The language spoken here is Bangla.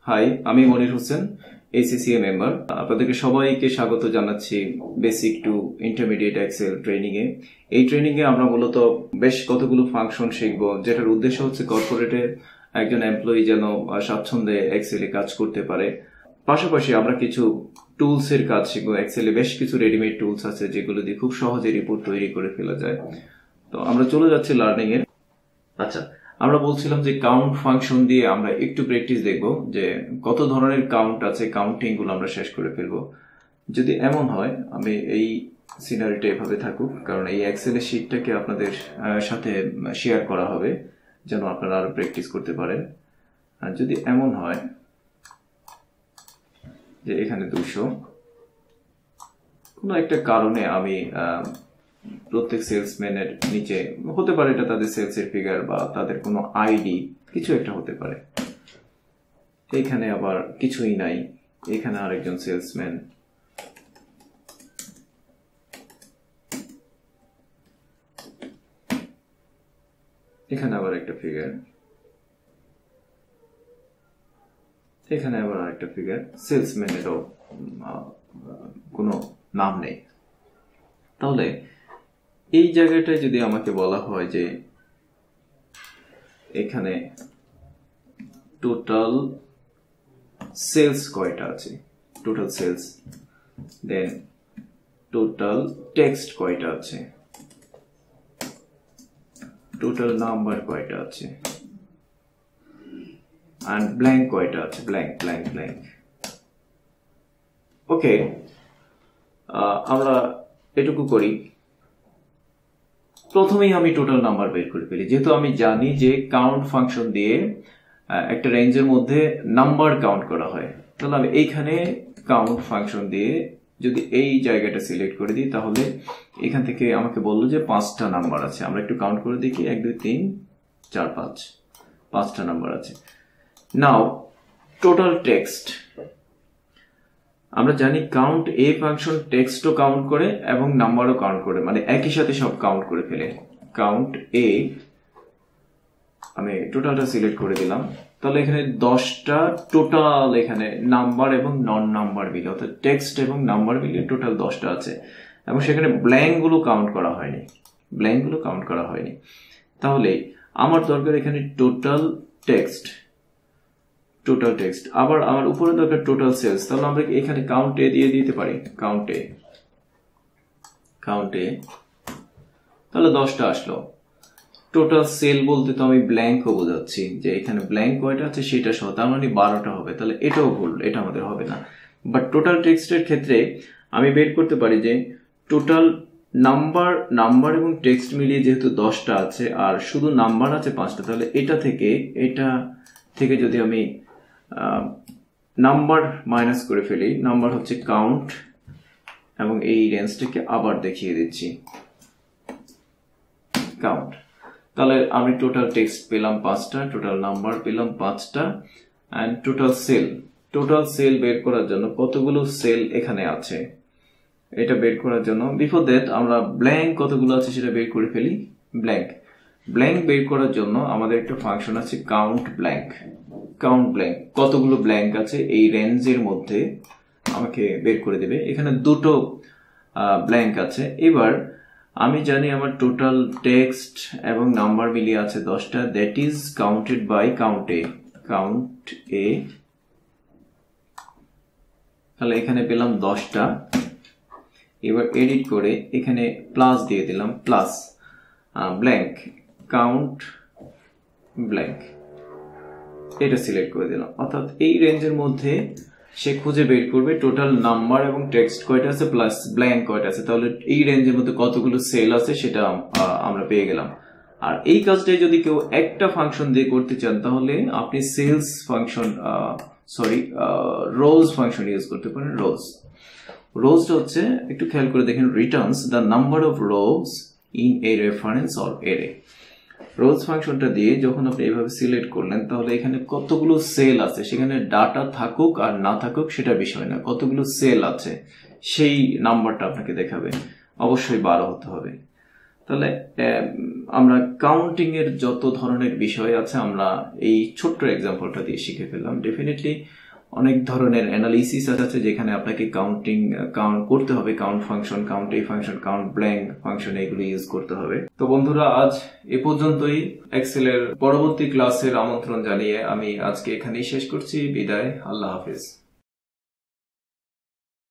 হাই, আমি মনির হোসেন, ACCA মেম্বার। আপনাদেরকে সবাইকে স্বাগত জানাচ্ছি basic to intermediate excel training এ। এই ট্রেনিং এ আমরা মূলত বেশ কতগুলো ফাংশন শিখবো, যেটার উদ্দেশ্য হচ্ছে কর্পোরেটে একজন এমপ্লয়ি যেন স্বাচ্ছন্দ্যে এক্সেলে কাজ করতে পারে। পাশাপাশি আমরা কিছু টুলস এর কাজ শিখবো। এক্সেলে বেশ কিছু রেডিমেড টুলস আছে যেগুলো দিয়ে খুব সহজে রিপোর্ট তৈরি করে ফেলা যায়। তো আমরা চলে যাচ্ছি লার্নিং এ। আচ্ছা, আমরা বলছিলাম যে কাউন্ট ফাংশন দিয়ে আমরা একটু প্র্যাকটিস দেখব যে কত ধরনের কাউন্ট আছে, কাউন্টিং গুলো আমরা শেষ করে ফেলবো। যদি এমন হয়, আমি এই সিনারিটা এভাবে থাকুক, কারণ এই এক্সেলের শিটটাকে আপনাদের সাথে শেয়ার করা হবে যেন আপনারা আরো প্র্যাকটিস করতে পারেন। আর যদি এমন হয় যে এখানে 200 কোনো একটা কারণে আমি প্রত্যেক সেলসম্যানের নিচে হতে পারে, এটা তাদের সেলস এর ফিগার বা তাদের কোনো আইডি কিছু একটা হতে পারে। এখানে আবার কিছুই নাই, এখানে আরেকজন সেলসম্যান, এখানে আবার একটা ফিগার, এখানে আবার আরেকটা ফিগার। সেলসম্যানেরও কোনো নাম নেই। তাহলে এই জায়গাটায় যদি আমাকে বলা হয় যে এখানে টোটাল সেলস কয়টা আছে, টোটাল সেলস, দেন টোটাল টেক্সট কয়টা আছে, টোটাল নাম্বার কয়টা আছে, and blank কয়টা আছে, blank blank blank। ওকে, আমরা এটুকু করি। প্রথমেই আমি টোটাল নাম্বার বের করে ফেলি, যেহেতু আমি জানি যে কাউন্ট ফাংশন দিয়ে একটা রেঞ্জের মধ্যে নাম্বার কাউন্ট করা হয়। তাহলে আমি এইখানে কাউন্ট ফাংশন দিয়ে যদি এই জায়গাটা সিলেক্ট করে দিই, তাহলে এখান থেকে আমাকে বললো যে 5টা নাম্বার আছে। আমরা একটু কাউন্ট করে দেখি, 1 2 3 4 5, 5টা নাম্বার আছে। নাও টোটাল টেক্সট, আমরা জানি কাউন্ট এ ফাংশন টেক্সটও কাউন্ট করে এবং নাম্বারও কাউন্ট করে, মানে একই সাথে সব কাউন্ট করে ফেলে। কাউন্ট এ, আমি টোটালটা সিলেক্ট করে দিলাম। তাহলে এখানে 10টা টোটাল, এখানে নাম্বার এবং নন নাম্বার মিলে, অর্থাৎ টেক্সট এবং নাম্বার মিলিয়ে টোটাল 10টা আছে, এবং সেখানে ব্ল্যাঙ্ক গুলো কাউন্ট করা হয়নি, ব্ল্যাঙ্ক গুলো কাউন্ট করা হয়নি। তাহলে আমার দরকার এখানে টোটাল টেক্সট, টোটাল টেক্সট। আবার আমার উপরে দরকার টোটাল সেলস। তাহলে আমরা এখানে কাউন্টে দিয়ে দিতে পারি, কাউন্টে, কাউন্টে, তাহলে 10টা আসলো। টোটাল সেল বলতে তো আমি ব্ল্যাঙ্কও বোঝাচ্ছি, যে এখানে ব্ল্যাঙ্ক কয়টা আছে সেটা সহ, তার মানে 12টা হবে। তাহলে এটাও ভুল, এটা আমাদের হবে না। বাট টোটাল টেক্সটের ক্ষেত্রে আমি বের করতে পারি যে টোটাল নাম্বার এবং টেক্সট মিলিয়ে যেহেতু 10টা আছে আর শুধু নাম্বার আছে 5টা, তাহলে এটা থেকে যদি আমি নাম্বার মাইনাস করে ফেলি, নাম্বার হচ্ছে কাউন্ট, এবং এই রেঞ্জটাকে আবার দেখিয়ে দিচ্ছি কাউন্ট। তাহলে আমি টোটাল টেক্সট পেলাম 5টা, টোটাল নাম্বার পেলাম 5টা, and total cell. Total cell বের করার জন্য কতগুলো সেল এখানে আছে এটা বের করার জন্য, বিফোর দ্যাট আমরা ব্ল্যাঙ্ক কতগুলো আছে সেটা বের করে ফেলি। ব্ল্যাঙ্ক বের করার জন্য আমাদের একটা ফাংশন আছে কাউন্ট ব্ল্যাঙ্ক। কাউন্ট ব্ল্যাঙ্ক, কতগুলো ব্ল্যাঙ্ক আছে এই রেঞ্জের মধ্যে আমাকে বের করে দেবে। এখানে 2টো ব্ল্যাঙ্ক আছে। এবার আমি জানি আমার টোটাল টেক্সট এবং নাম্বার মিলিয়ে আছে 10টা, that is counted by count A, count A. তাহলে এখানে পেলাম 10টা। এবার এডিট করে এখানে প্লাস দিয়ে দিলাম, প্লাস ব্ল্যাঙ্ক, কাউন্ট ব্ল্যাঙ্ক, এটা সিলেক্ট করে দিলাম। অর্থাৎ এই রেঞ্জের মধ্যে সে খুঁজে বের করবে টোটাল নাম্বার এবং টেক্সট কয়টা আছে প্লাস ব্ল্যাঙ্ক কয়টা আছে। তাহলে এই রেঞ্জের মধ্যে কতগুলো সেল আছে সেটা আমরা পেয়ে গেলাম। আর এই কাজটাই যদি কেউ একটা ফাংশন দিয়ে করতে চান, তাহলে আপনি সেলস ফাংশন, রোজ ফাংশন ইউজ করতে পারেন। রোজটা হচ্ছে, একটু খেয়াল করে দেখেন, Returns the number of rose in a reference or এরে। রোজ ফাংশনটা দিয়ে যখন আপনি এইভাবে সিলেক্ট করলেন, তাহলে এখানে কতগুলো সেল আছে, সেখানে ডাটা থাকুক আর না থাকুক সেটা বিষয় না, কতগুলো সেল আছে সেই নাম্বারটা আপনাকে দেখাবে। অবশ্যই 12 হতে হবে। তাহলে আমরা কাউন্টিং এর যত ধরনের বিষয় আছে আমরা এই ছোট্ট এক্সাম্পলটা দিয়ে শিখে ফেললাম। ডেফিনেটলি অনেক ধরনের অ্যানালিসিস আছে যেখানে আপনাকে কাউন্ট করতে হবে, কাউন্ট ফাংশন, কাউন্ট এ ফাংশন, কাউন্ট ব্ল্যাঙ্ক ফাংশন এগুলো ইউজ করতে হবে। তো বন্ধুরা আজ এ পর্যন্তই। এক্সেলের পরবর্তী ক্লাসের আমন্ত্রণ জানিয়ে আমি আজকে এখানেই শেষ করছি। বিদায়, আল্লাহ হাফেজ।